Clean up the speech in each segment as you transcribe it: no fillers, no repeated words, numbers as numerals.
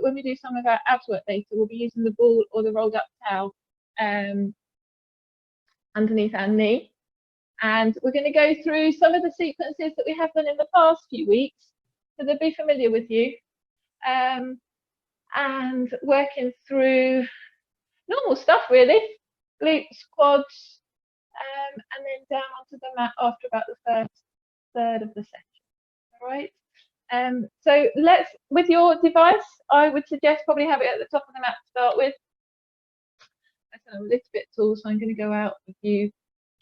when we do some of our abs work later, we'll be using the ball or the rolled up towel underneath our knee. And we're going to go through some of the sequences that we have done in the past few weeks, so they'll be familiar with you. And working through normal stuff really, glutes, quads, and then down onto the mat after about the first third of the session. All right. So let's, with your device, I would suggest probably have it at the top of the mat to start with. I'm a little bit tall, so I'm going to go out a few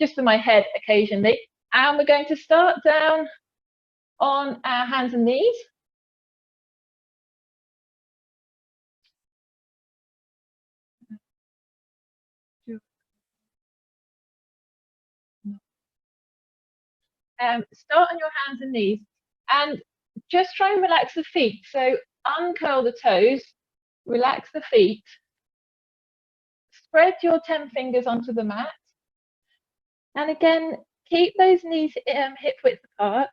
just for my head occasionally. And we're going to start down on our hands and knees. Start on your hands and knees and just try and relax the feet. So uncurl the toes, relax the feet, spread your 10 fingers onto the mat. And again, keep those knees hip width apart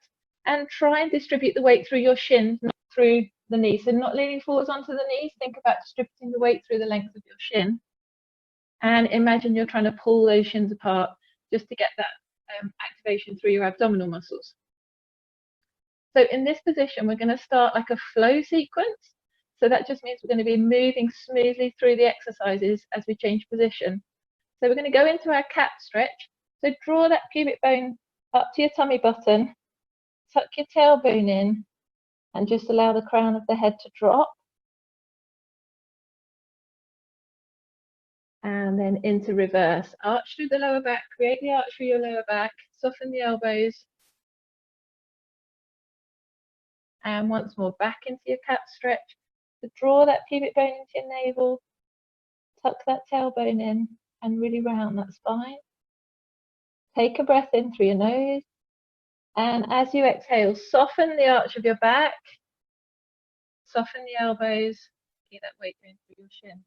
and try and distribute the weight through your shins, not through the knees. So not leaning forwards onto the knees, think about distributing the weight through the length of your shin. And imagine you're trying to pull those shins apart just to get that activation through your abdominal muscles. So in this position, we're going to start like a flow sequence. So that just means we're going to be moving smoothly through the exercises as we change position. So we're going to go into our cat stretch. So draw that pubic bone up to your tummy button, tuck your tailbone in, and just allow the crown of the head to drop. And then into reverse. Arch through the lower back, create the arch through your lower back, soften the elbows. And once more, back into your cat stretch. So draw that pubic bone into your navel, tuck that tailbone in, and really round that spine. Take a breath in through your nose. And as you exhale, soften the arch of your back, soften the elbows, keep that weight going through your shin.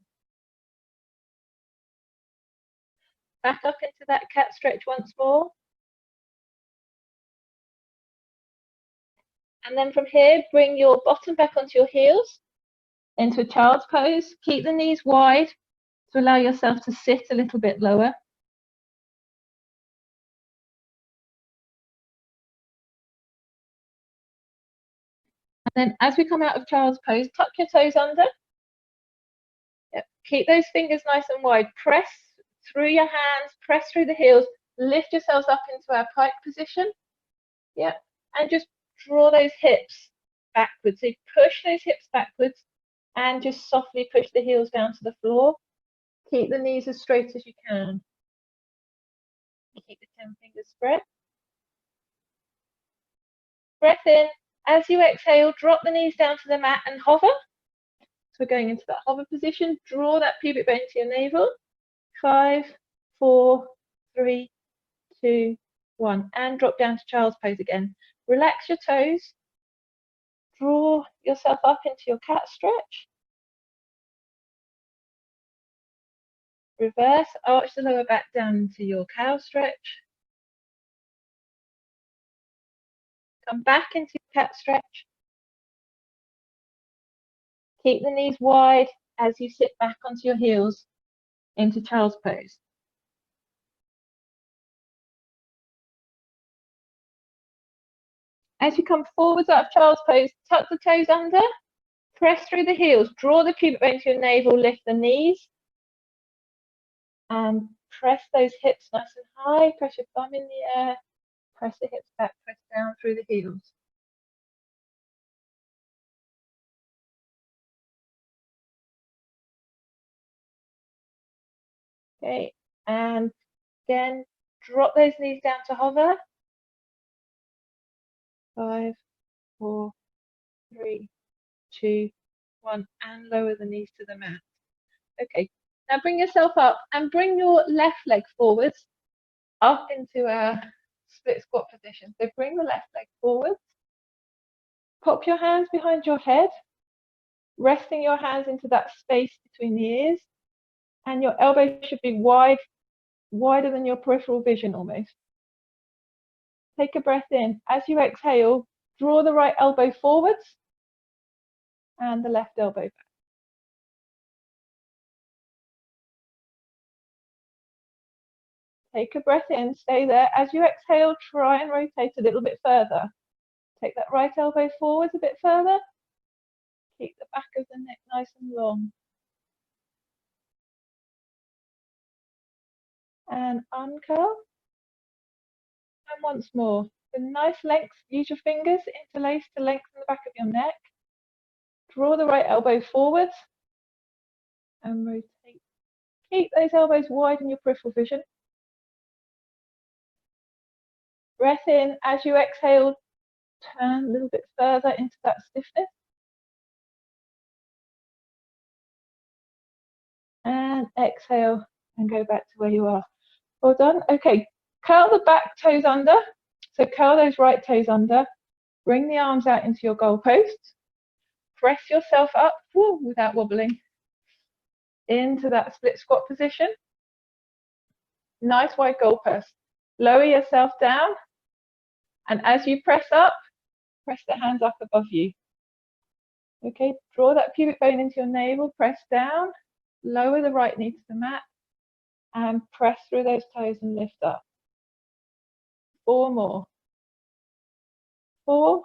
Back up into that cat stretch once more. And then from here, bring your bottom back onto your heels into a child's pose. Keep the knees wide to allow yourself to sit a little bit lower. And then as we come out of child's pose, tuck your toes under. Yep. Keep those fingers nice and wide. Press through your hands, press through the heels, lift yourselves up into our pike position. Yep. And just draw those hips backwards. So push those hips backwards and just softly push the heels down to the floor. Keep the knees as straight as you can. Keep the 10 fingers spread. Breath in. As you exhale, drop the knees down to the mat and hover. So we're going into that hover position. Draw that pubic bone to your navel. 5, 4, 3, 2, 1. And drop down to child's pose again. Relax your toes. Draw yourself up into your cat stretch. Reverse, arch the lower back down into your cow stretch. Come back into your cat stretch. Keep the knees wide as you sit back onto your heels into child's pose. As you come forwards out of child's pose, tuck the toes under, press through the heels, draw the pubic bone to your navel, lift the knees, and press those hips nice and high, press your thumb in the air, press the hips back, press down through the heels. Okay, and again, drop those knees down to hover. 5, 4, 3, 2, 1, and lower the knees to the mat. Okay, now bring yourself up and bring your left leg forwards up into a split squat position. So bring the left leg forwards. Pop your hands behind your head, resting your hands into that space between the ears, and your elbows should be wider than your peripheral vision almost. Take a breath in. As you exhale, draw the right elbow forwards and the left elbow back. Take a breath in, stay there. As you exhale, try and rotate a little bit further. Take that right elbow forwards a bit further. Keep the back of the neck nice and long. And uncurl. And once more. The nice length, use your fingers interlace to lengthen the back of your neck. Draw the right elbow forwards and rotate. Keep those elbows wide in your peripheral vision. Breath in. As you exhale, turn a little bit further into that stiffness. And exhale and go back to where you are. Well done. Okay, curl the back toes under. So curl those right toes under. Bring the arms out into your goalpost. Press yourself up without wobbling into that split squat position. Nice wide goalpost. Lower yourself down. And as you press up, press the hands up above you. Okay, draw that pubic bone into your navel, press down, lower the right knee to the mat, and press through those toes and lift up. 4 more. 4,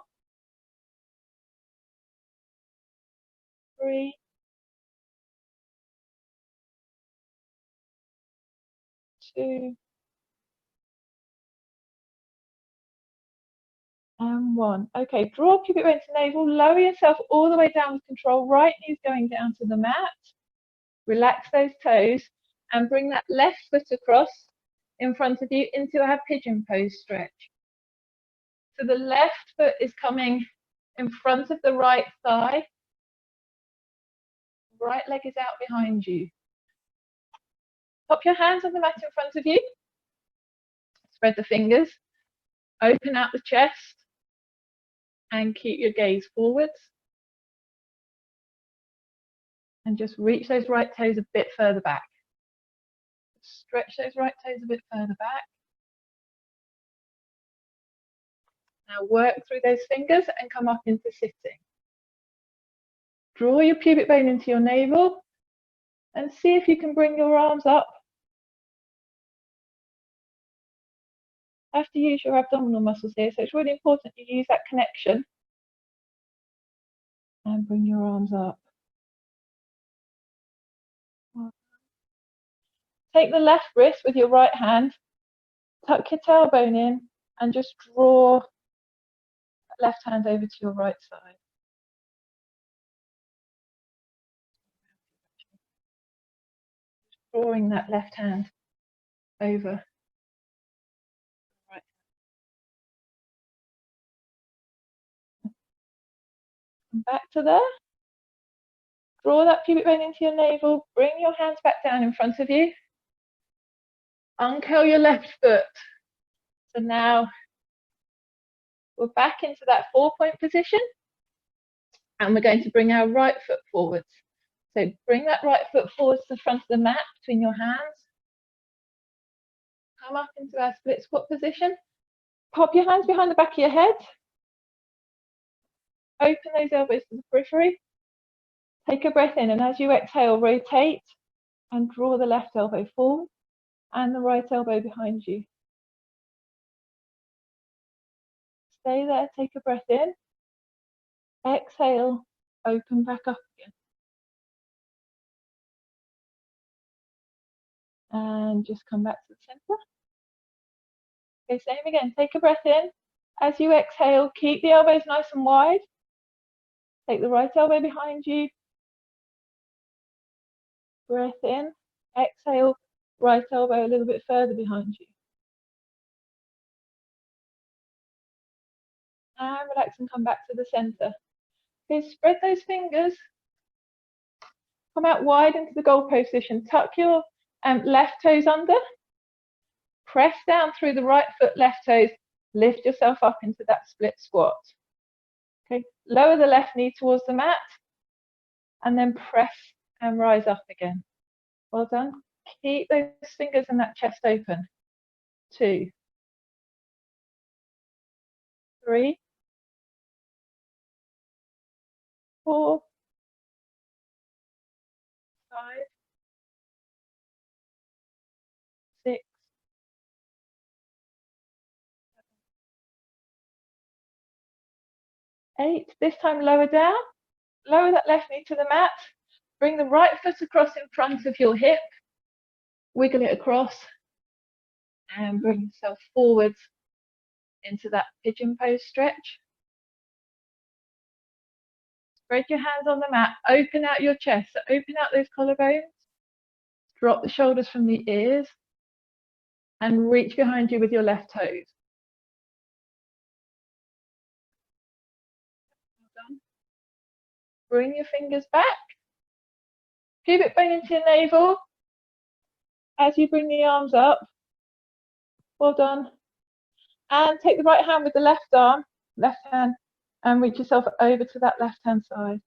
3, 2, and 1. Okay, draw pubic bone to navel, lower yourself all the way down with control. Right knee's going down to the mat. Relax those toes and bring that left foot across in front of you into our pigeon pose stretch. So the left foot is coming in front of the right thigh. Right leg is out behind you. Pop your hands on the mat in front of you. Spread the fingers. Open out the chest. And keep your gaze forwards. And just reach those right toes a bit further back. Stretch those right toes a bit further back. Now work through those fingers and come up into sitting. Draw your pubic bone into your navel and see if you can bring your arms up. Have to use your abdominal muscles here, so it's really important you use that connection. And bring your arms up. Take the left wrist with your right hand, tuck your tailbone in, and just draw that left hand over to your right side. Drawing that left hand over. Right. And back to there. Draw that pubic bone into your navel. Bring your hands back down in front of you. Uncurl your left foot. So now we're back into that 4-point position. And we're going to bring our right foot forwards. So bring that right foot forwards to the front of the mat between your hands. Come up into our split squat position. Pop your hands behind the back of your head. Open those elbows to the periphery. Take a breath in, and as you exhale, rotate and draw the left elbow forward and the right elbow behind you. Stay there, take a breath in. Exhale, open back up again. And just come back to the center. Okay, same again. Take a breath in. As you exhale, keep the elbows nice and wide. Take the right elbow behind you. Breath in. Exhale, right elbow a little bit further behind you. And relax and come back to the center. Okay, spread those fingers. Come out wide into the goalpost position. Tuck your left toes under. Press down through the right foot, left toes. Lift yourself up into that split squat. Okay, lower the left knee towards the mat. And then press and rise up again. Well done. Keep those fingers and that chest open. 2, 3, 4, 5, 6, 8. This time lower down. Lower that left knee to the mat. Bring the right foot across in front of your hip. Wiggle it across and bring yourself forwards into that pigeon pose stretch. Spread your hands on the mat. Open out your chest. So open out those collarbones. Drop the shoulders from the ears and reach behind you with your left toes. Well done. Bring your fingers back. Pubic bone into your navel. As you bring the arms up. Well done. And take the right hand with the left arm, left hand, and reach yourself over to that left hand side.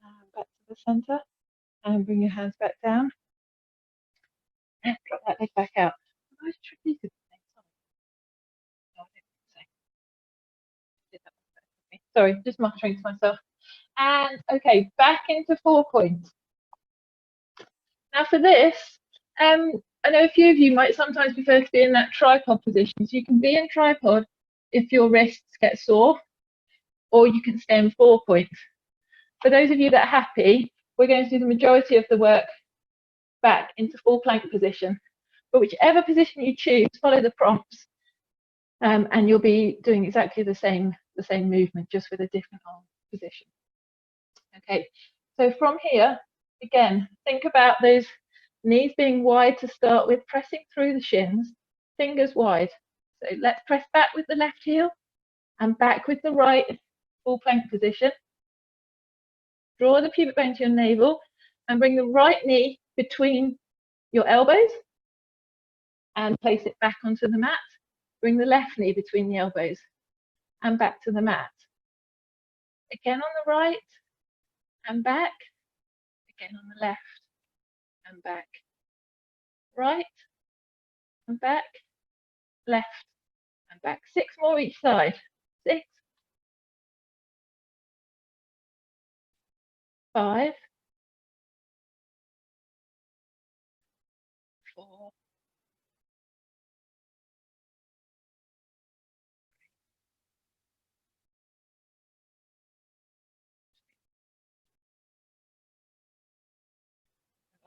And back to the center. And bring your hands back down. And drop that leg back out. Sorry, just muttering to myself. And okay, back into 4 points. Now for this, I know a few of you might sometimes prefer to be in that tripod position. So you can be in tripod if your wrists get sore, or you can stay in 4 points. For those of you that are happy, we're going to do the majority of the work back into full plank position. But whichever position you choose, follow the prompts, and you'll be doing exactly the same movement, just with a different arm position. Okay, so from here, again, think about those knees being wide to start with, pressing through the shins, fingers wide. So let's press back with the left heel and back with the right, full plank position. Draw the pubic bone to your navel and bring the right knee between your elbows and place it back onto the mat. Bring the left knee between the elbows and back to the mat. Again on the right and back. Again on the left and back. Right and back. Left and back. 6 more each side. 6. 5. 4. 3.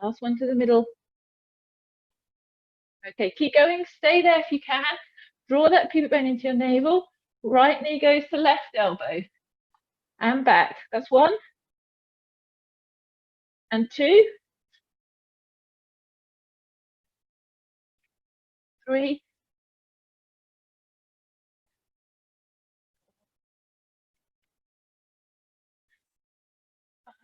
Last one to the middle. Okay, keep going. Stay there if you can. Draw that pubic bone into your navel. Right knee goes to left elbow and back. That's 1 and 2, 3, 5,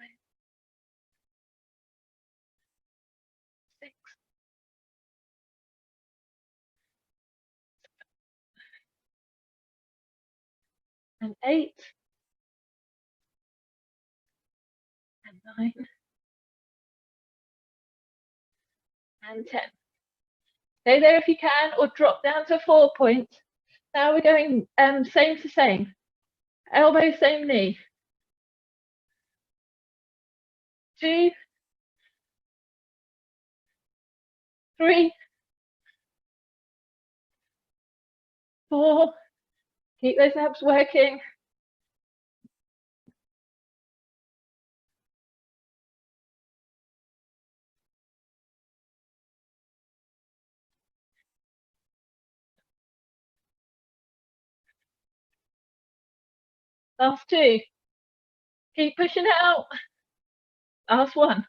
6, and 8, and 9, and 10. Stay there if you can, or drop down to 4 points. Now we're going same to same. Elbow, same knee. 2, 3, 4. Keep those abs working. Last 2. Keep pushing out. Last 1.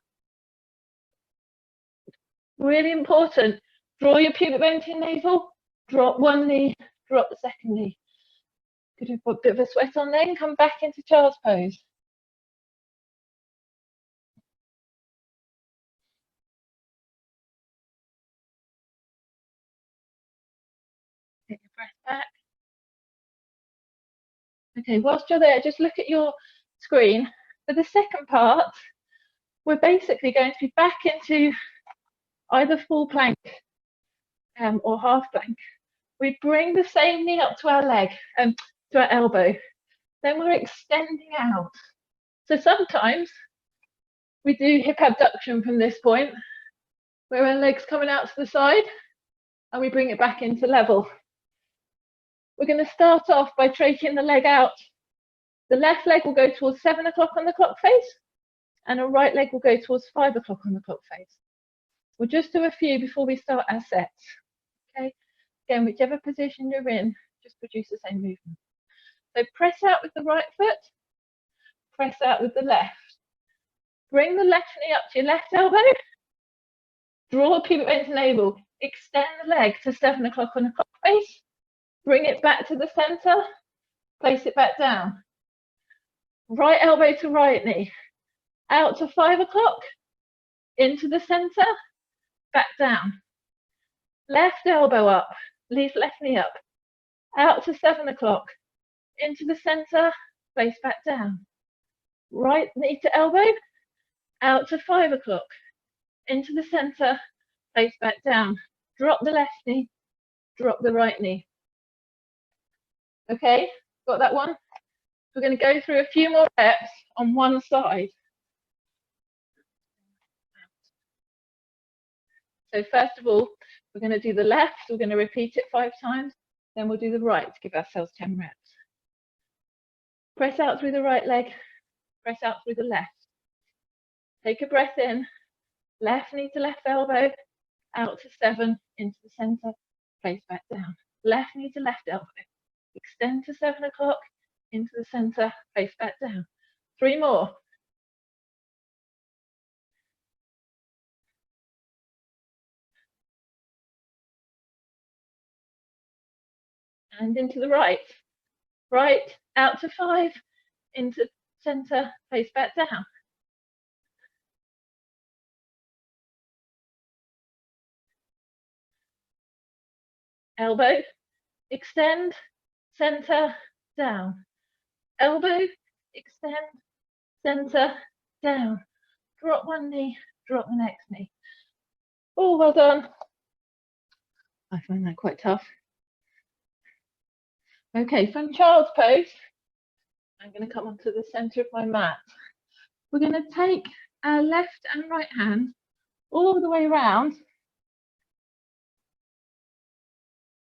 Really important. Draw your pubic bone to your navel. Drop 1 knee. Drop the second knee. Could have put a bit of a sweat on then. Come back into child's pose. Take your breath back. Okay, whilst you're there, just look at your screen. For the second part, we're basically going to be back into either full plank or half plank. We bring the same knee up to our leg, to our elbow. Then we're extending out. So sometimes we do hip abduction from this point, where our leg's coming out to the side, and we bring it back into level. We're going to start off by taking the leg out. The left leg will go towards 7 o'clock on the clock face, and the right leg will go towards 5 o'clock on the clock face. We'll just do a few before we start our sets. Okay, again, whichever position you're in, just produce the same movement. So press out with the right foot, press out with the left. Bring the left knee up to your left elbow, draw pubic bone to navel, extend the leg to 7 o'clock on the clock face, bring it back to the center, place it back down. Right elbow to right knee, out to 5 o'clock, into the center, back down. Left elbow up, leave left knee up, out to 7 o'clock, into the center, place back down. Right knee to elbow, out to 5 o'clock, into the center, place back down. Drop the left knee, drop the right knee. Okay, got that one? We're going to go through a few more reps on one side. So first of all, we're going to do the left. We're going to repeat it 5 times. Then we'll do the right to give ourselves 10 reps. Press out through the right leg, press out through the left. Take a breath in, left knee to left elbow, out to 7, into the center, place back down. Left knee to left elbow, extend to 7 o'clock, into the center, face back down. 3 more. And into the right. Right, out to 5, into center, face back down. Elbow, extend, center, down. Elbow, extend, center, down. Drop one knee, drop the next knee. Oh, well done. I find that quite tough. Okay, from child's pose, I'm going to come onto the center of my mat. We're going to take our left and right hand all the way around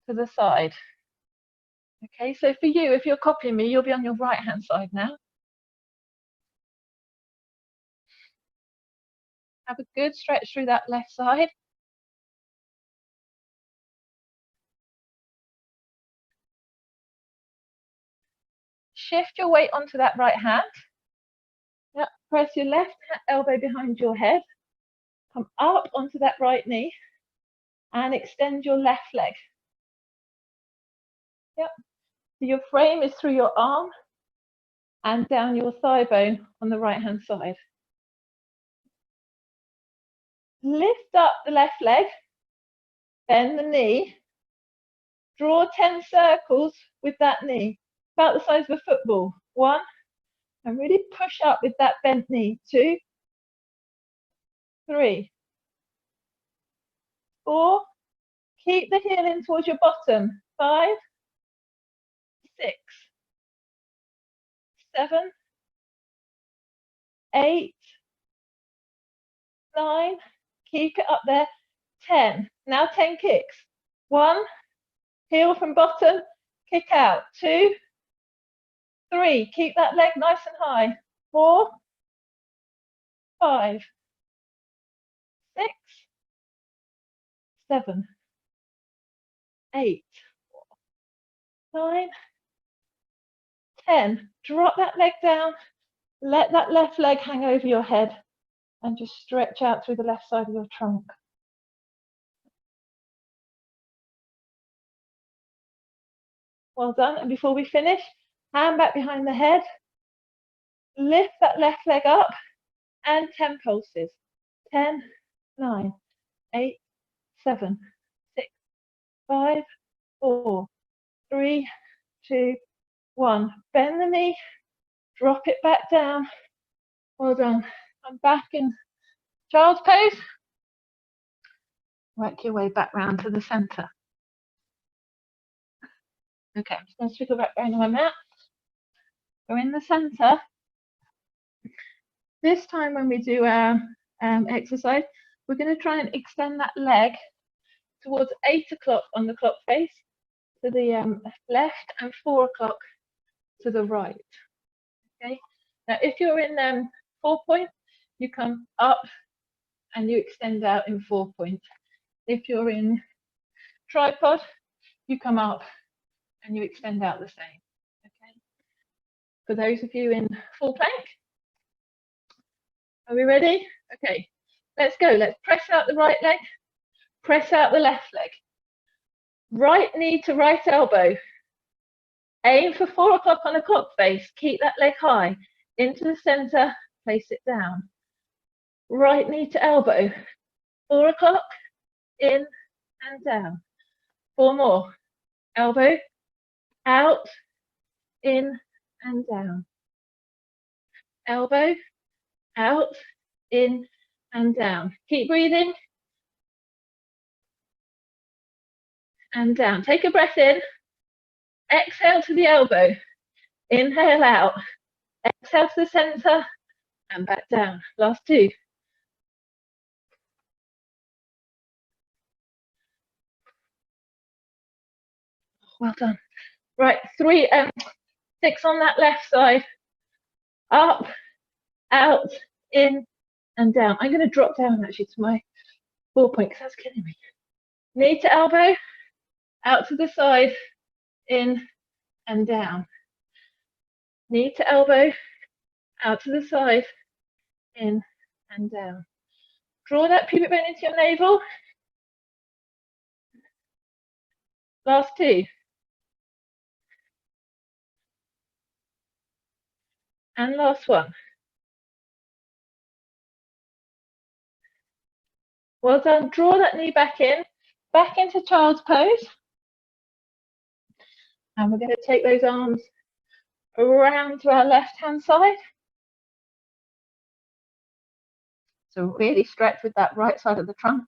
to the side. Okay, so for you, if you're copying me, you'll be on your right hand side now. Have a good stretch through that left side. Shift your weight onto that right hand. Yep. Press your left elbow behind your head. Come up onto that right knee and extend your left leg. Yep. So your frame is through your arm and down your thigh bone on the right hand side. Lift up the left leg, bend the knee, draw 10 circles with that knee, about the size of a football. 1, and really push up with that bent knee. 2, 3, 4, keep the heel in towards your bottom. 5, 6, 7, 8, 9, keep it up there. 10. Now 10 kicks. 1, heel from bottom, kick out. 2, 3, keep that leg nice and high. 4, 5, 6, 7, 8, 9, 10. Drop that leg down, let that left leg hang over your head, and just stretch out through the left side of your trunk. Well done. And before we finish, hand back behind the head, lift that left leg up, and 10 pulses. 10, 9, 8, 7, 6, 5, 4, 3, 2, 1. Bend the knee, drop it back down. Well done. I'm back in child's pose. Work your way back round to the center. Okay, I'm just going to swivel back down to my mat. Go in the center. This time when we do our exercise, we're going to try and extend that leg towards 8 o'clock on the clock face to the left and 4 o'clock to the right. Okay. Now, if you're in 4 point, you come up and you extend out in 4 point. If you're in tripod, you come up and you extend out the same. Okay. For those of you in full plank, are we ready? Okay, let's go. Let's press out the right leg, press out the left leg. Right knee to right elbow. Aim for 4 o'clock on the clock face. Keep that leg high. Into the center, place it down. Right knee to elbow. 4 o'clock, in and down. 4 more. Elbow, out, in and down. Elbow, out, in and down. Keep breathing. And down. Take a breath in. Exhale to the elbow. Inhale out. Exhale to the center and back down. Last 2. Well done. Right, 3 and 6 on that left side. Up, out, in and down. I'm going to drop down actually to my 4 point because that's killing me. Knee to elbow, out to the side, in and down. Knee to elbow, out to the side, in and down. Draw that pubic bone into your navel. Last 2. And last 1. Well done. Draw that knee back into child's pose. And we're going to take those arms around to our left-hand side. So really stretch with that right side of the trunk.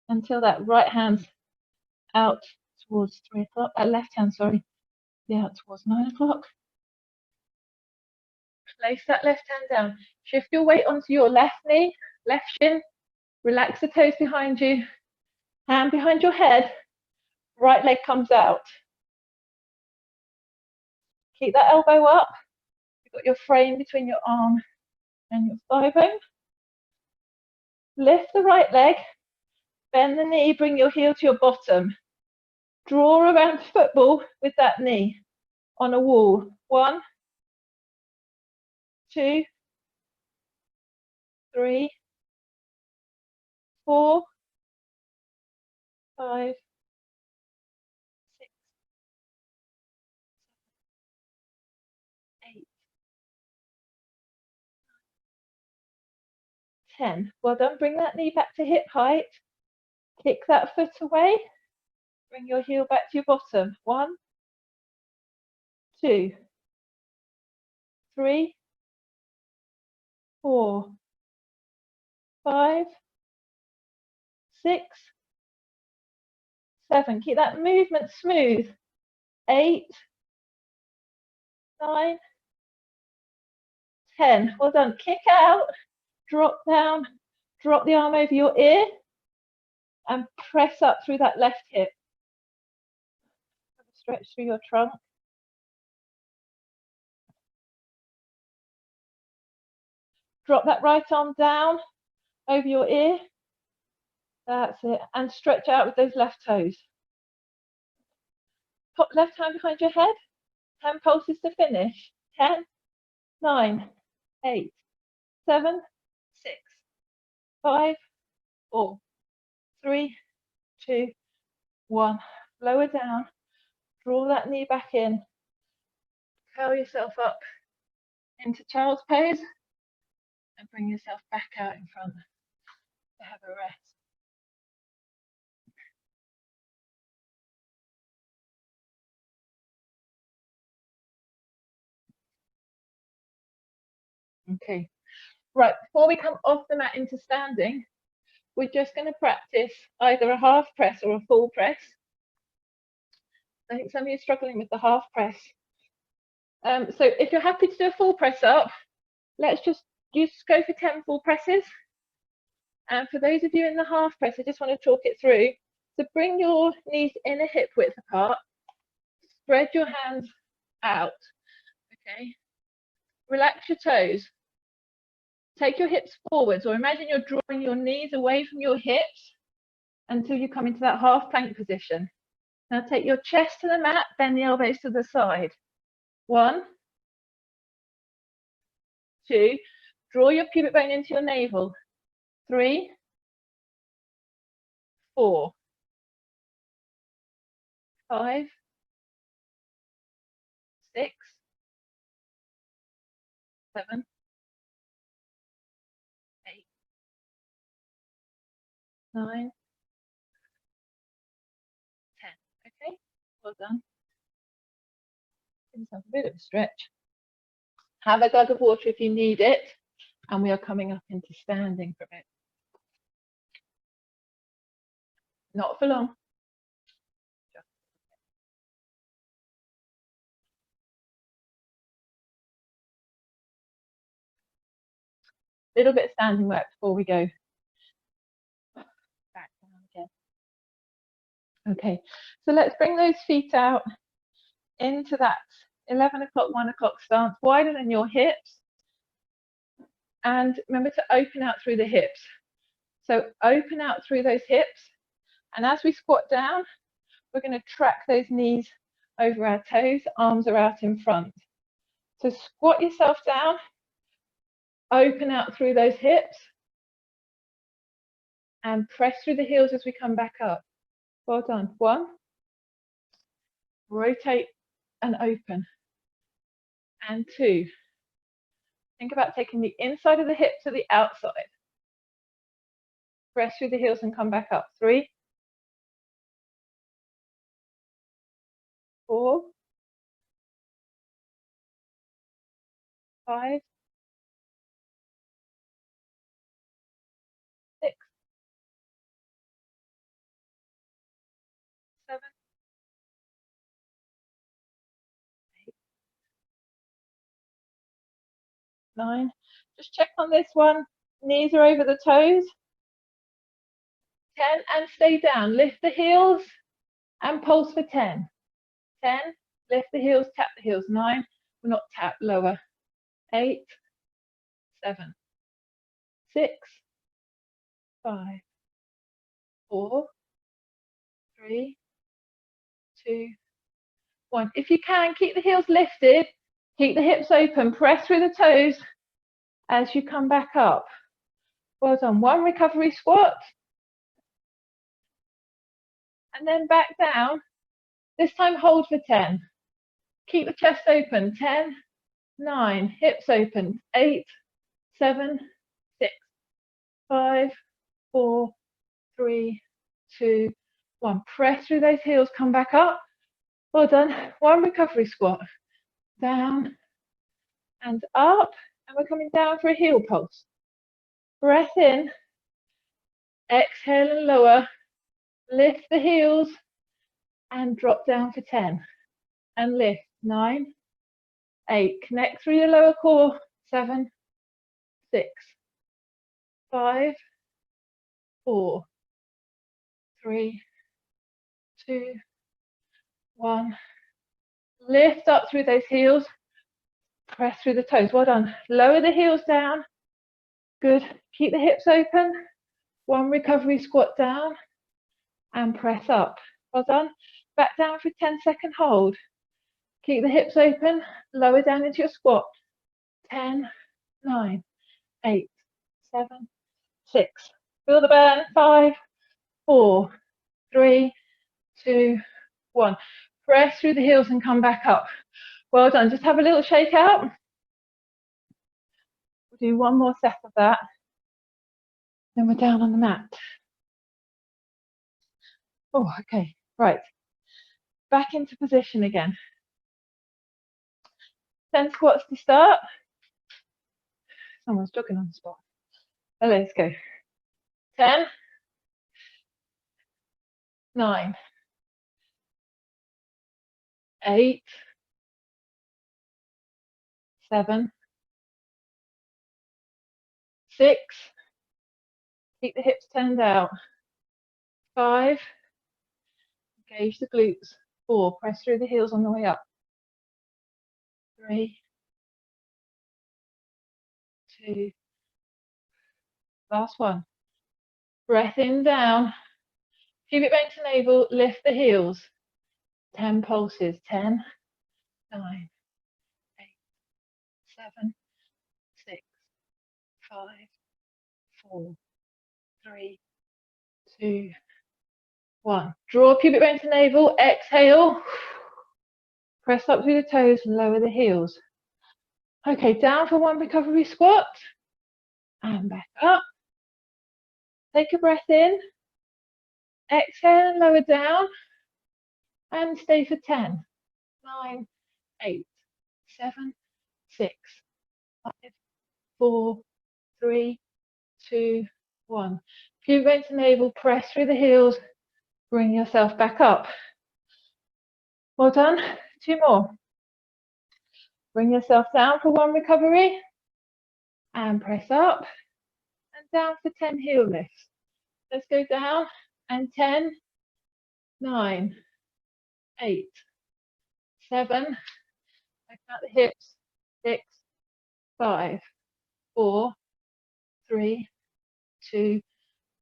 Until that right hand's out towards 3 o'clock, left hand, sorry, out towards 9 o'clock. Place that left hand down. Shift your weight onto your left knee, left shin. Relax the toes behind you. Hand behind your head. Right leg comes out. Keep that elbow up. You've got your frame between your arm and your thigh bone. Lift the right leg. Bend the knee. Bring your heel to your bottom. Draw around football with that knee on a wall. 1, 2, 3, 4, 5, 6, 8, 10. Well done. Bring that knee back to hip height. Kick that foot away. Bring your heel back to your bottom. 1, 2, 3, 4, 5, 6, 7. Keep that movement smooth. 8, 9, 10. Well done. Kick out, drop down, drop the arm over your ear, and press up through that left hip. Stretch through your trunk. Drop that right arm down over your ear. That's it. And stretch out with those left toes. Pop left hand behind your head. 10 pulses to finish. 10, 9, 8, 7, 6, 5, 4, 3, 2, 1. Lower down. Draw that knee back in. Curl yourself up into child's pose. And bring yourself back out in front to have a rest. Okay, right, before we come off the mat into standing, we're just going to practice either a half press or a full press. I think some of you are struggling with the half press. So if you're happy to do a full press up, let's just go for 10 full presses. And for those of you in the half press, I just want to talk it through. So bring your knees in a hip width apart, spread your hands out, okay? Relax your toes. Take your hips forwards, or imagine you're drawing your knees away from your hips until you come into that half plank position. Now take your chest to the mat, bend the elbows to the side. 1, 2, draw your pubic bone into your navel. 3, 4, 5, 6, 7, 8, 9, 10. Okay, well done. Give yourself a bit of a stretch. Have a glug of water if you need it. And we are coming up into standing for a bit. Not for long. Little bit of standing work before we go back down again. Okay, so let's bring those feet out into that 11 o'clock, 1 o'clock stance, wider than your hips. And remember to open out through the hips. So open out through those hips. And as we squat down, we're going to track those knees over our toes, arms are out in front. So squat yourself down, open out through those hips, and press through the heels as we come back up. Well done. 1, rotate and open. And 2, think about taking the inside of the hip to the outside. Press through the heels and come back up. 3, 4, 5, 6, 7, 8, 9. Just check on this one. Knees are over the toes. 10, and stay down. Lift the heels and pulse for 10. 10, lift the heels, tap the heels. 9, we're not tap, lower. 8, 7, 6, 5, 4, 3, 2, 1. If you can, keep the heels lifted, keep the hips open, press through the toes as you come back up. Well done. 1 recovery squat. And then back down. This time hold for 10. Keep the chest open. 10, 9, hips open. 8, 7, 6, 5, 4, 3, 2, 1. Press through those heels, come back up. Well done. 1 recovery squat. Down and up. And we're coming down for a heel pulse. Breath in. Exhale and lower. Lift the heels and drop down for 10. And lift. 9, 8. Connect through your lower core. 7, 6, 5, 4, 3, 2, 1. Lift up through those heels. Press through the toes. Well done. Lower the heels down. Good. Keep the hips open. 1 recovery squat down and press up. Well done. Back down for 10-second hold. Keep the hips open. Lower down into your squat. 10, 9, 8, 7, 6. Feel the burn. 5, 4, 3, 2, 1. Press through the heels and come back up. Well done. Just have a little shake out. We'll do 1 more set of that. Then we're down on the mat. Oh, okay. Right. Back into position again. 10 squats to start. Someone's jogging on the spot. Oh, let's go. 10, 9, 8, 7, 6, keep the hips turned out. 5, engage the glutes. 4, press through the heels on the way up. 3, 2, last one. Breath in, down. Pubic bone to navel, lift the heels. 10 pulses. 10, 9, 8, 7, 6, 5, 4, 3, 2, 1. Draw pubic bone to navel, exhale. Press up through the toes, lower the heels. Okay, down for one recovery squat. And back up. Take a breath in. Exhale and lower down. And stay for 10, 9, 8, 7, 6, 5, 4, 3, 2, 1. Pubic bone to navel, press through the heels. Bring yourself back up. Well done. 2 more. Bring yourself down for one recovery. And press up. And down for 10 heel lifts. Let's go down. And 10, 9, 8, 7. Open out the hips. 6, 5, 4, 3, 2,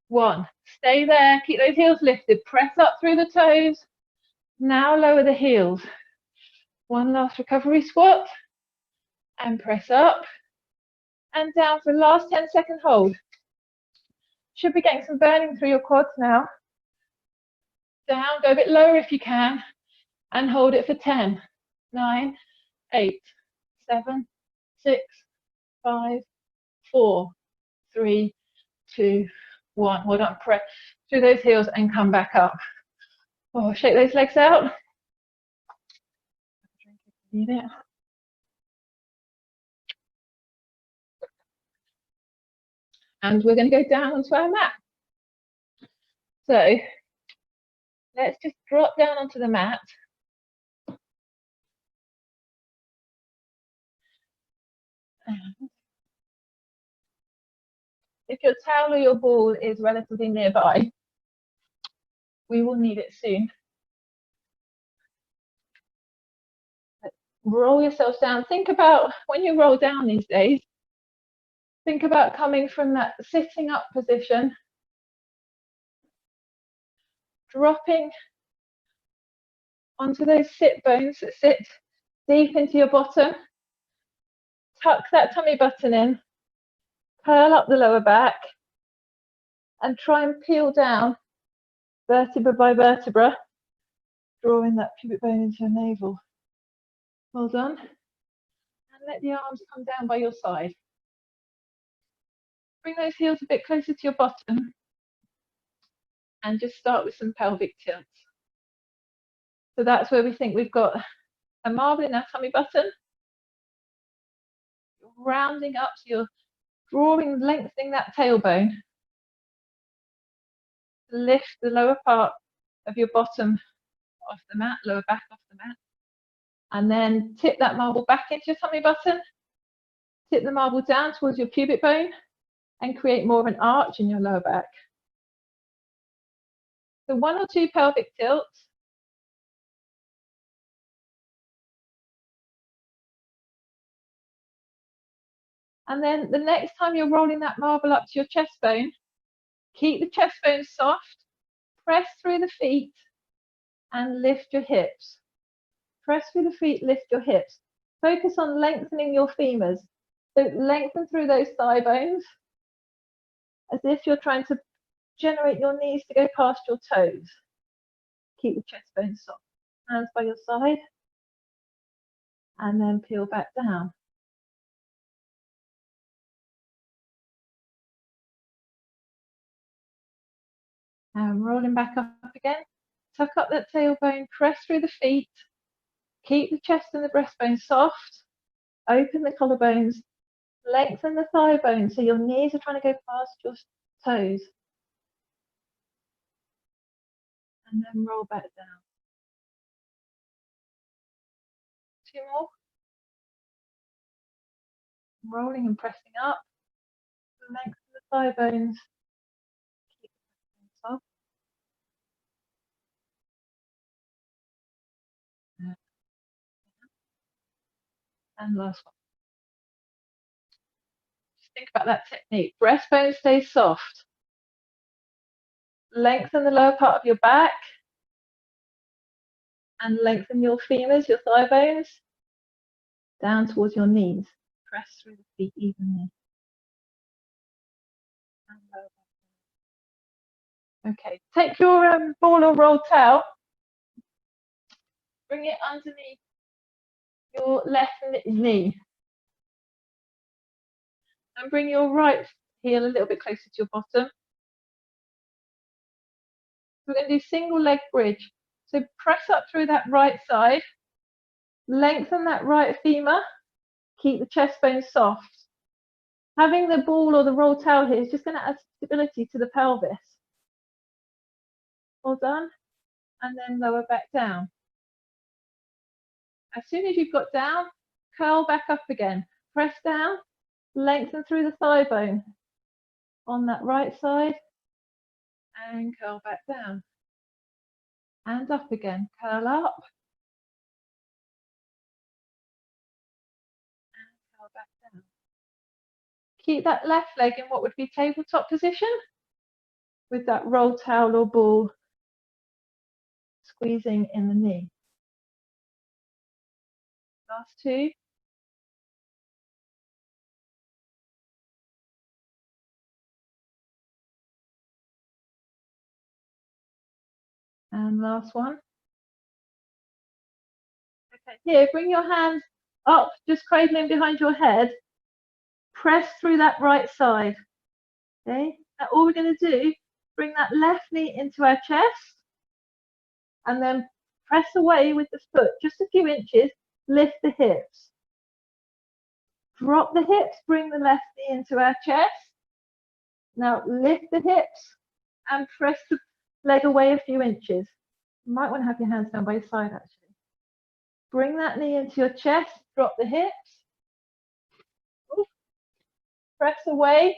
1. Stay there. Keep those heels lifted. Press up through the toes. Now lower the heels. One last recovery squat. And press up. And down for the last 10-second hold. Should be getting some burning through your quads now. Down, go a bit lower if you can. And hold it for 10, 9, 8, 7, 6, 5, 4, 3, 2, 1. Well done. Press through those heels and come back up. Oh, shake those legs out. Need it. And we're going to go down onto our mat. So let's just drop down onto the mat. And if your towel or your ball is relatively nearby, we will need it soon. Roll yourself down. Think about when you roll down these days, think about coming from that sitting up position, dropping onto those sit bones that sit deep into your bottom. Tuck that tummy button in, curl up the lower back, and try and peel down vertebra by vertebra, drawing that pubic bone into your navel. Well done. And let the arms come down by your side. Bring those heels a bit closer to your bottom and just start with some pelvic tilts. So that's where we think we've got a marble in our tummy button. You're rounding up, so you're drawing, lengthening that tailbone. Lift the lower part of your bottom off the mat, lower back off the mat. And then tip that marble back into your tummy button. Tip the marble down towards your pubic bone and create more of an arch in your lower back. So 1 or 2 pelvic tilts. And then the next time you're rolling that marble up to your chest bone, keep the chest bone soft, press through the feet and lift your hips. Press through the feet, lift your hips. Focus on lengthening your femurs. So lengthen through those thigh bones as if you're trying to generate your knees to go past your toes. Keep the chest bone soft. Hands by your side. And then peel back down. And rolling back up again. Tuck up that tailbone, press through the feet. Keep the chest and the breastbone soft. Open the collarbones. Lengthen the thigh bones so your knees are trying to go past your toes. And then roll back down. 2 more. rolling and pressing up, lengthen the thigh bones, keep the soft. And last one. Just think about that technique. Breastbone stays soft. Lengthen the lower part of your back and lengthen your femurs, your thigh bones, down towards your knees. Press through the feet evenly. Okay, take your ball or roll towel, bring it underneath your left knee, and bring your right heel a little bit closer to your bottom. We're going to do single leg bridge. So press up through that right side, lengthen that right femur, keep the chest bone soft. Having the ball or the roll towel here is just going to add stability to the pelvis. All done. And then lower back down. As soon as you've got down, curl back up again. Press down, lengthen through the thigh bone on that right side, and curl back down. And up again, curl up, and curl back down. Keep that left leg in what would be tabletop position, with that roll towel or ball squeezing in the knee. Last two. And last one. Okay, here, bring your hands up, just cradling behind your head. Press through that right side. Okay, now all we're going to do, bring that left knee into our chest, and then press away with the foot, just a few inches, lift the hips. Drop the hips, bring the left knee into our chest. Now lift the hips and press the leg away a few inches. You might want to have your hands down by your side actually. Bring that knee into your chest, drop the hips. Press away.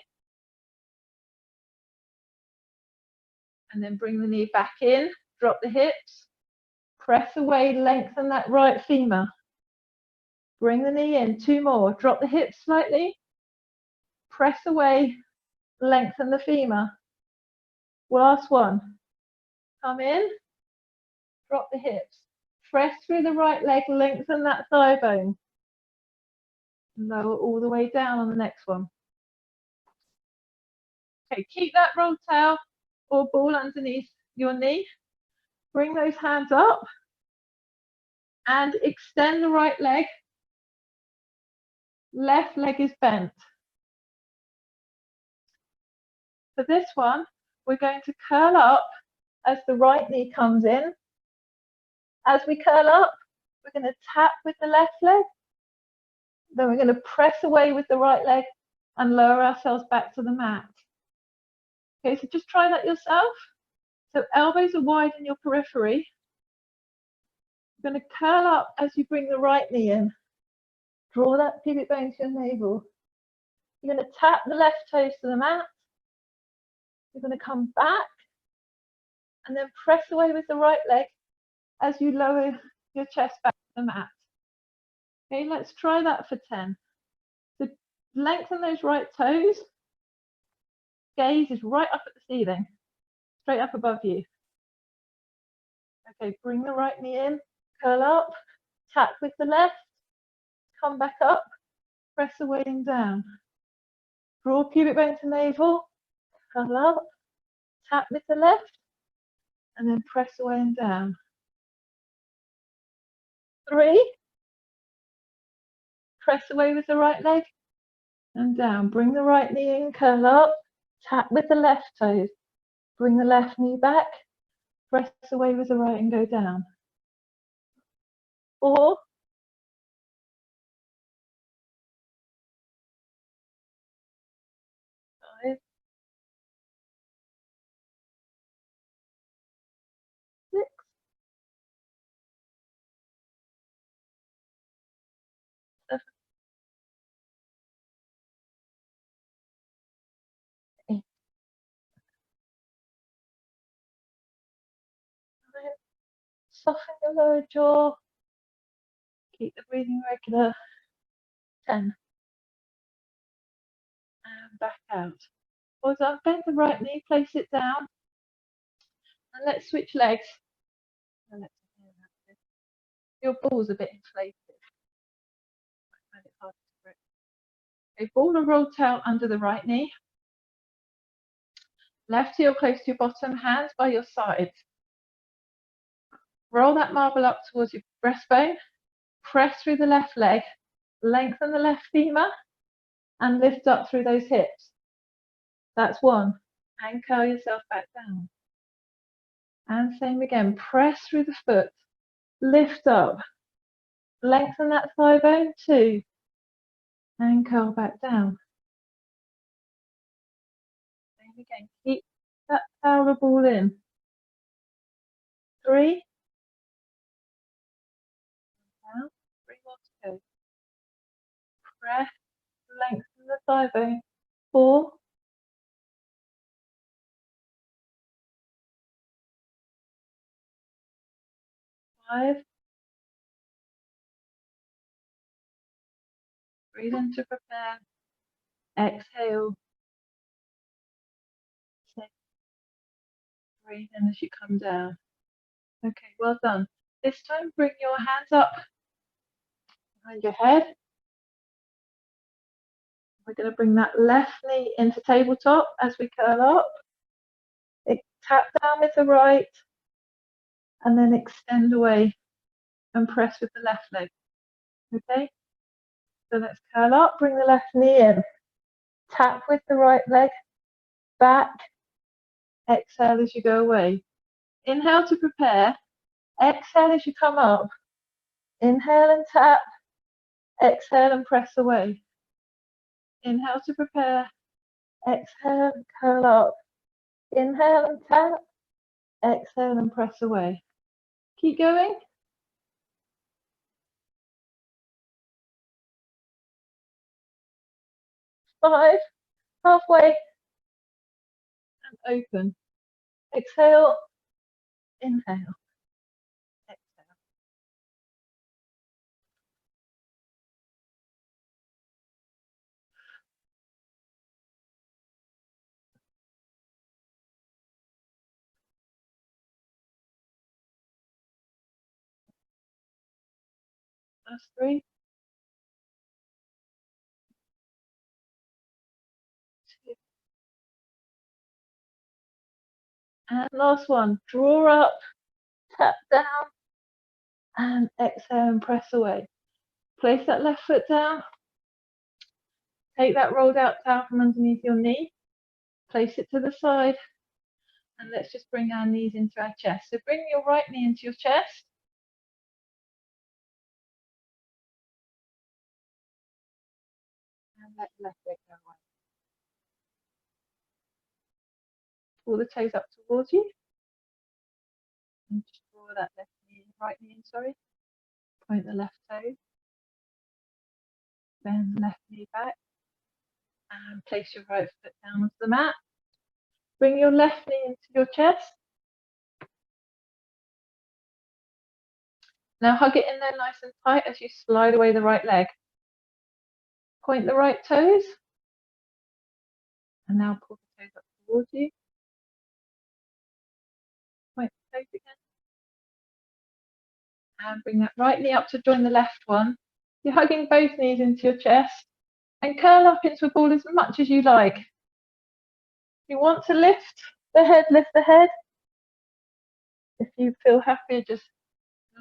And then bring the knee back in, drop the hips. Press away, lengthen that right femur. Bring the knee in, two more. Drop the hips slightly. Press away, lengthen the femur. Last one. Come in, drop the hips. Press through the right leg, lengthen that thigh bone. Lower all the way down on the next one. Okay, keep that roll towel or ball underneath your knee. Bring those hands up and extend the right leg. Left leg is bent. For this one, we're going to curl up as the right knee comes in. As we curl up, we're going to tap with the left leg. Then we're going to press away with the right leg and lower ourselves back to the mat. Okay, so just try that yourself. So elbows are wide in your periphery. You're going to curl up as you bring the right knee in. Draw that pubic bone to your navel. You're going to tap the left toes to the mat. You're going to come back and then press away with the right leg as you lower your chest back to the mat. Okay, let's try that for 10. So lengthen those right toes. Gaze is right up at the ceiling, straight up above you. Okay, bring the right knee in, curl up, tap with the left, come back up, press away and down. Draw pubic bone to navel, curl up, tap with the left, and then press away and down. 3, press away with the right leg and down. Bring the right knee in, curl up, tap with the left toes. Bring the left knee back, press away with the right and go down. 4, 5, 6, Soften your lower jaw. Keep the breathing regular. 10. And back out. Well done. Bend the right knee, place it down. And let's switch legs. Your ball's a bit inflated. I find it hard to grip. Okay, ball or roll tail under the right knee. Left heel close to your bottom, hands by your sides. Roll that marble up towards your breastbone. Press through the left leg. Lengthen the left femur and lift up through those hips. That's 1. And curl yourself back down. And same again. Press through the foot. Lift up. Lengthen that thigh bone. 2. And curl back down. Same again. Keep that power ball in. 3. Down. 3 more to go. Press. Lengthen the thigh bone. 4. 5. Breathe in to prepare. Exhale. 6. Breathe in as you come down. Okay, well done. This time, bring your hands up behind your head. We're going to bring that left knee into tabletop as we curl up. Tap down with the right, and then extend away and press with the left leg. Okay? So let's curl up, bring the left knee in. Tap with the right leg, back. Exhale as you go away. Inhale to prepare. Exhale as you come up. Inhale and tap. Exhale and press away. Inhale to prepare. Exhale and curl up. Inhale and tap. Exhale and press away. Keep going. 5. Halfway. And open. Exhale. Inhale. Exhale. Last 3. 2. And last one. Draw up, tap down, and exhale and press away. Place that left foot down. Take that rolled out towel from underneath your knee. Place it to the side. And let's just bring our knees into our chest. So bring your right knee into your chest. And let the left leg go away. Pull the toes up towards you. And just draw that left knee, right knee in, sorry. Point the left toe. Bend the left knee back. And place your right foot down onto the mat. Bring your left knee into your chest. Now hug it in there nice and tight as you slide away the right leg. Point the right toes. And now pull the toes up towards you. Point the toes again. And bring that right knee up to join the left one. You're hugging both knees into your chest. And curl up into a ball as much as you like. If you want to lift the head, lift the head. If you feel happier just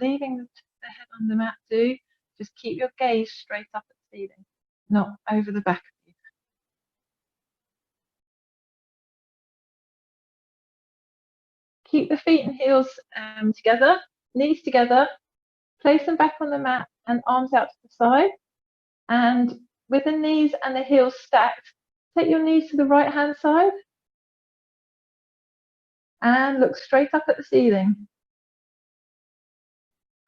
leaving the head on the mat, do. Just keep your gaze straight up at the ceiling, not over the back of you. Keep the feet and heels together, knees together. Place them back on the mat and arms out to the side. And with the knees and the heels stacked, take your knees to the right hand side. And look straight up at the ceiling.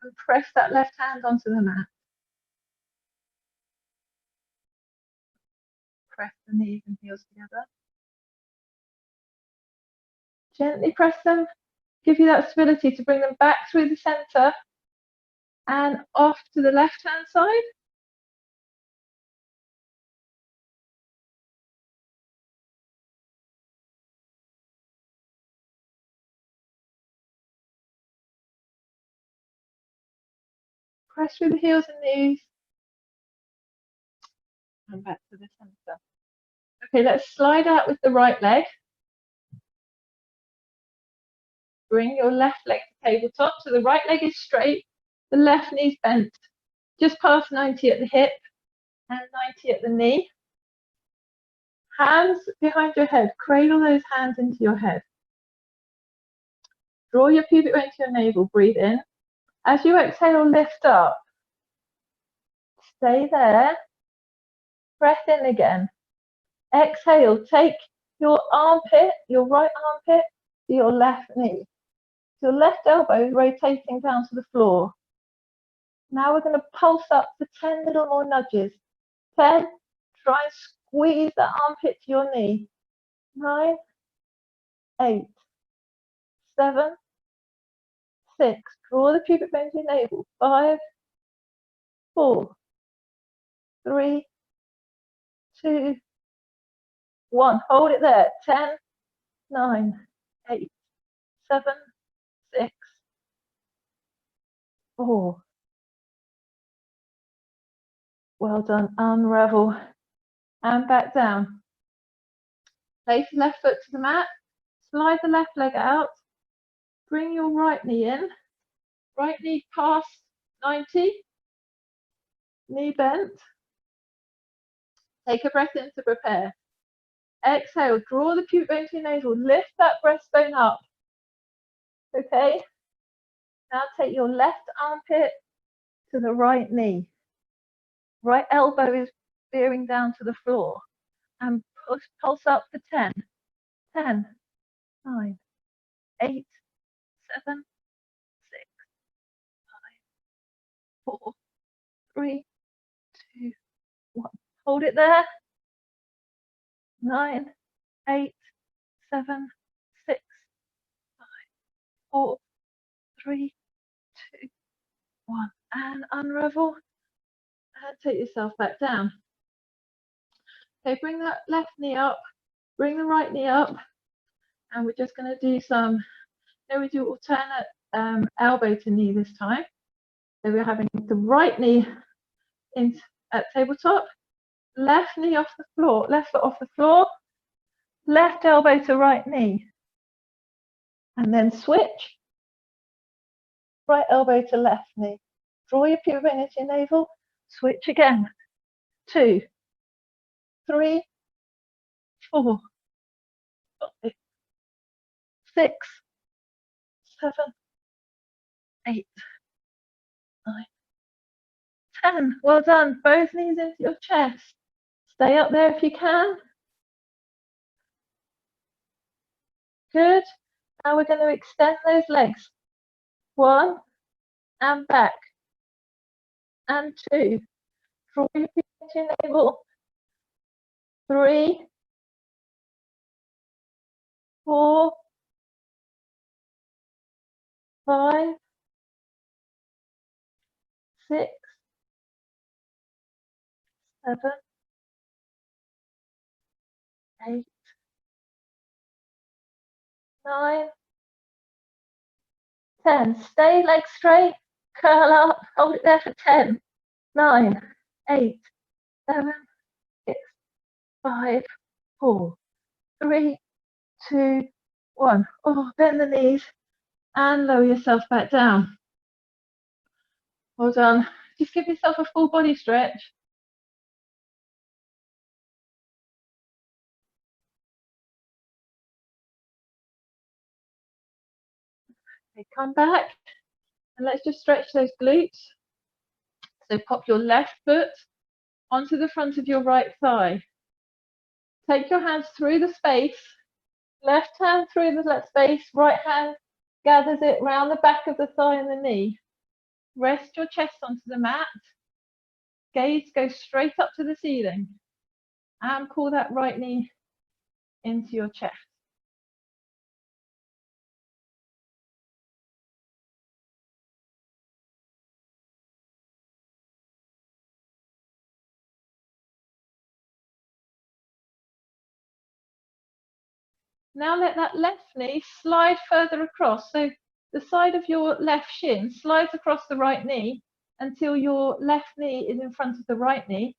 And press that left hand onto the mat. Press the knees and heels together. Gently press them. Give you that stability to bring them back through the center and off to the left-hand side. Press through the heels and knees. And back to the center. Okay, let's slide out with the right leg. Bring your left leg to tabletop. So the right leg is straight, the left knee's bent. Just past 90 at the hip and 90 at the knee. Hands behind your head. Cradle those hands into your head. Draw your pubic bone to your navel. Breathe in. As you exhale, lift up. Stay there. Breath in again. Exhale. Take your armpit, your right armpit, to your left knee. Your left elbow is rotating down to the floor. Now we're going to pulse up for 10 little more nudges. 10. Try and squeeze the armpit to your knee. 9, 8, 7, 6. Draw the pubic bone to your navel. 5, 4, 3, 2, 1. Hold it there. 10, 9, 8, 7, 6, 4. Well done. Unravel and back down. Place the left foot to the mat. Slide the left leg out. Bring your right knee in. Right knee past 90. Knee bent. Take a breath in to prepare. Exhale. Draw the pubic bone to your navel. Lift that breastbone up. Okay. Now take your left armpit to the right knee. Right elbow is veering down to the floor. And pulse up for 10. 10, 9, 8, 7, 6, 5, 4, 3, 2, 1. Hold it there. 9, 8, 7, 6, 5, 4, 3, 2, 1. And unravel. And take yourself back down. Okay, bring that left knee up. Bring the right knee up. And we're just going to do some, we do alternate elbow to knee this time. So we're having the right knee in at tabletop, left knee off the floor, left foot off the floor, left elbow to right knee. And then switch, right elbow to left knee. Draw your pubic bone into your navel, switch again. 2, 3, 4, 5, 6, 7, 8, 9, 10. Well done. Both knees into your chest. Stay up there if you can. Good. Now we're going to extend those legs. 1 and back. And 2. Draw your feet into your navel. 3, 4, 5, 6, 7, 8, 9, 10. Stay legs straight, curl up, hold it there for 10, 9, 8, 7, 6, 5, 4, 3, 2, 1. Oh, bend the knees and lower yourself back down. Well done. Just give yourself a full body stretch. Okay, come back and let's just stretch those glutes. So pop your left foot onto the front of your right thigh. Take your hands through the space. Left hand through the space, right hand gathers it round the back of the thigh and the knee. Rest your chest onto the mat. Gaze goes straight up to the ceiling. And pull that right knee into your chest. Now let that left knee slide further across. So the side of your left shin slides across the right knee until your left knee is in front of the right knee.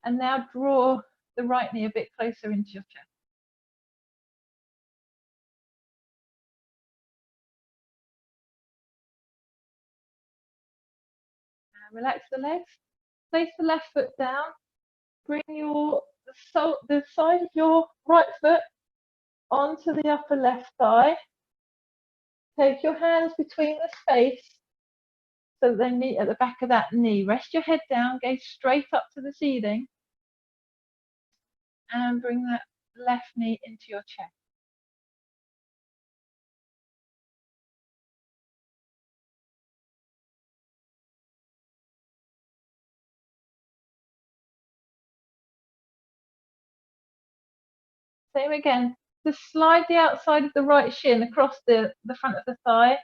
And now draw the right knee a bit closer into your chest. And relax the legs. Place the left foot down. Bring the side of your right foot onto the upper left thigh. Take your hands between the space so that they meet at the back of that knee. Rest your head down, gaze straight up to the ceiling, and bring that left knee into your chest. Same again. Just slide the outside of the right shin across the front of the thigh.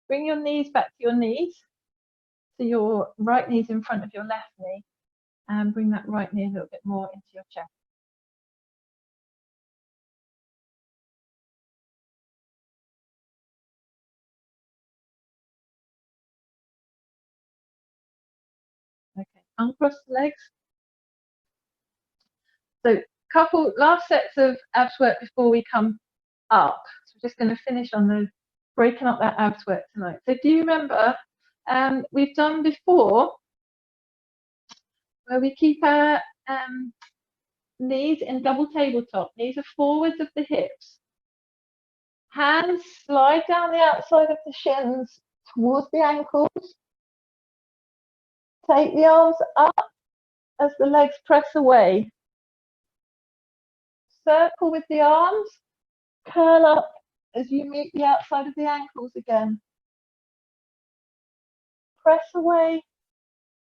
Bring your knees back to your knees. So your right knee's in front of your left knee. And bring that right knee a little bit more into your chest. Okay, uncross the legs. So last sets of abs work before we come up. So we're just going to finish on those, breaking up that abs work tonight. So do you remember we've done before where we keep our knees in double tabletop. Knees are forwards of the hips. Hands slide down the outside of the shins towards the ankles. Take the arms up as the legs press away. Circle with the arms. Curl up as you meet the outside of the ankles again. Press away.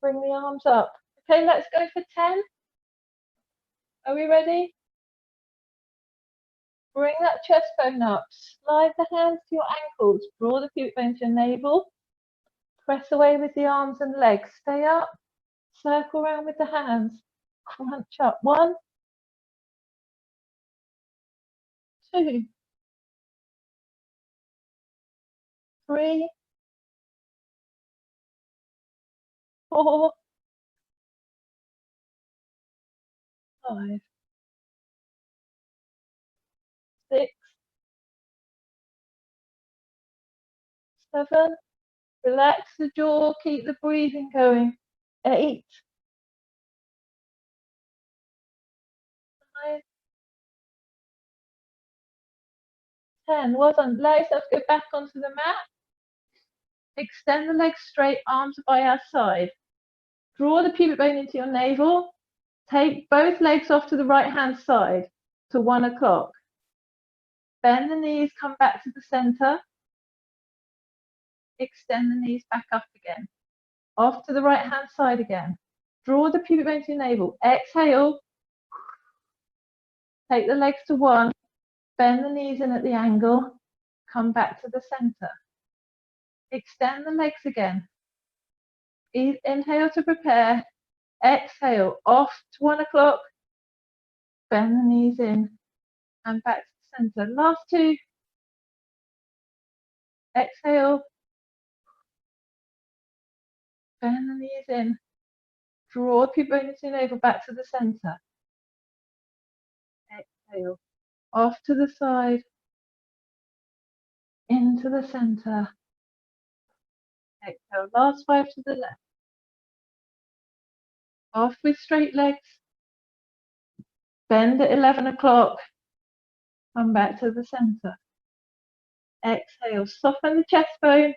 Bring the arms up. Okay, let's go for 10. Are we ready? Bring that chest bone up. Slide the hands to your ankles. Draw the pubic bone to your navel. Press away with the arms and legs. Stay up. Circle around with the hands. Crunch up. 1, 2, 3, 4, 5, 6, 7. Relax the jaw. Keep the breathing going. 8, 9, 10. Well done. Allow yourself to go back onto the mat. Extend the legs straight, arms by our side. Draw the pubic bone into your navel. Take both legs off to the right hand side to 1 o'clock. Bend the knees, come back to the center. Extend the knees back up again. Off to the right hand side again. Draw the pubic bone to your navel. Exhale. Take the legs to 1. Bend the knees in at the angle. Come back to the center. Extend the legs again. Inhale to prepare. Exhale. Off to 1 o'clock. Bend the knees in and back to the center. Last 2. Exhale. Bend the knees in. Draw the pubic bone into your navel back to the center. Exhale. Off to the side. Into the center. Exhale. Last 5 to the left. Off with straight legs. Bend at 11 o'clock. Come back to the center. Exhale. Soften the chest bone.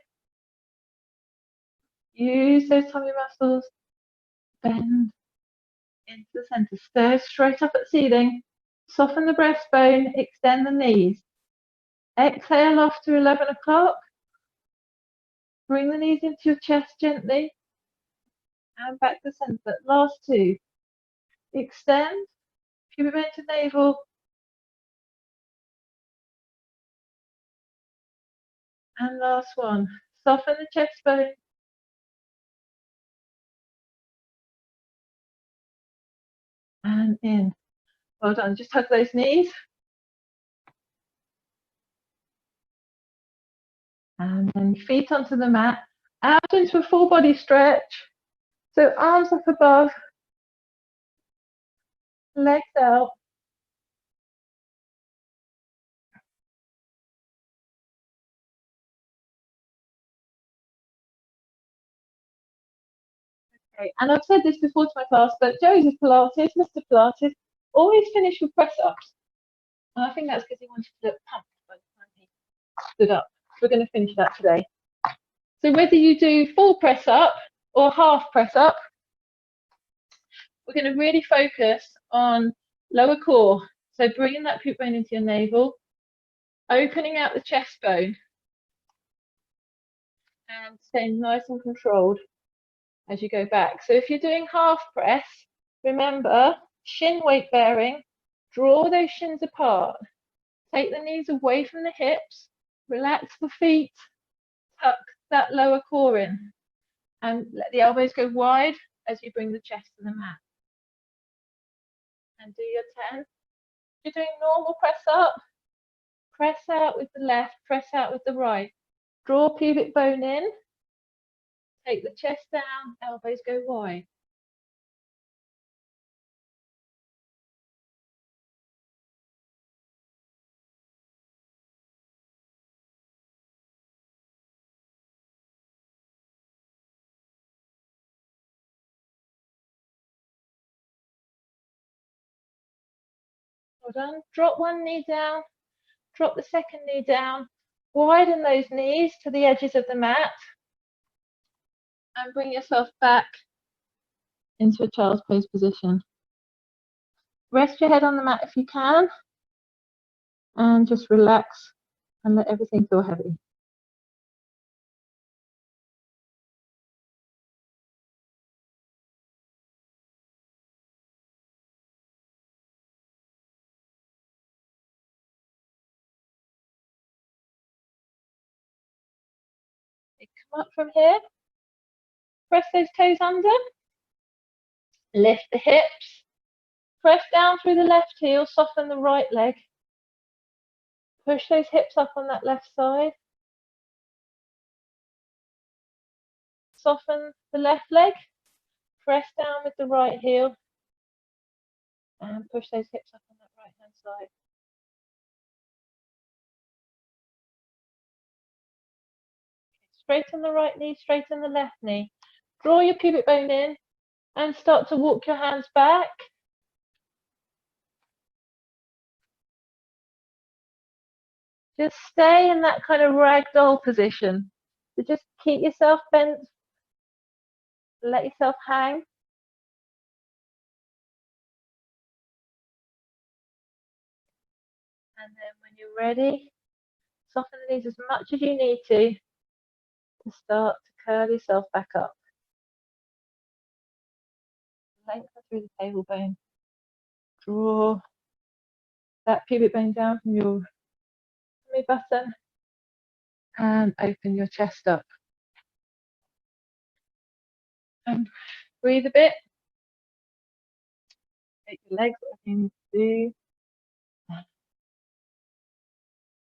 Use those tummy muscles. Bend into the center. Stare straight up at the ceiling. Soften the breastbone. Extend the knees. Exhale off to 11 o'clock. Bring the knees into your chest gently. And back to center. Last 2. Extend. Pubic bone to navel. And last 1. Soften the chest bone. And in. Well done. Just hug those knees. And then feet onto the mat, out into a full body stretch. So arms up above, legs out. Okay. And I've said this before to my class, but Joseph Pilates, Mr. Pilates, always finish with press ups. And I think that's because he wanted to look pumped by the time he stood up. We're going to finish that today. So whether you do full press up or half press up, we're going to really focus on lower core. So bringing that pubic bone into your navel, opening out the chest bone, and staying nice and controlled as you go back. So if you're doing half press, remember, shin weight bearing, draw those shins apart, take the knees away from the hips, relax the feet, tuck that lower core in, and let the elbows go wide as you bring the chest to the mat. And do your 10. If you're doing normal press up, press out with the left, press out with the right. Draw pubic bone in, take the chest down, elbows go wide. Well done. Drop one knee down, drop the second knee down, widen those knees to the edges of the mat, and bring yourself back into a child's pose position. Rest your head on the mat if you can, and just relax and let everything feel heavy. Come up from here, press those toes under, lift the hips, press down through the left heel, soften the right leg, push those hips up on that left side, soften the left leg, press down with the right heel, and push those hips up on that right hand side. Straighten the right knee, straighten the left knee. Draw your pubic bone in and start to walk your hands back. Just stay in that kind of ragdoll position. So just keep yourself bent, let yourself hang. And then when you're ready, soften the knees as much as you need to start to curl yourself back up. Lengthen through the tailbone. Draw that pubic bone down from your tummy button and open your chest up. And breathe a bit. Take your legs, whatever you need to do.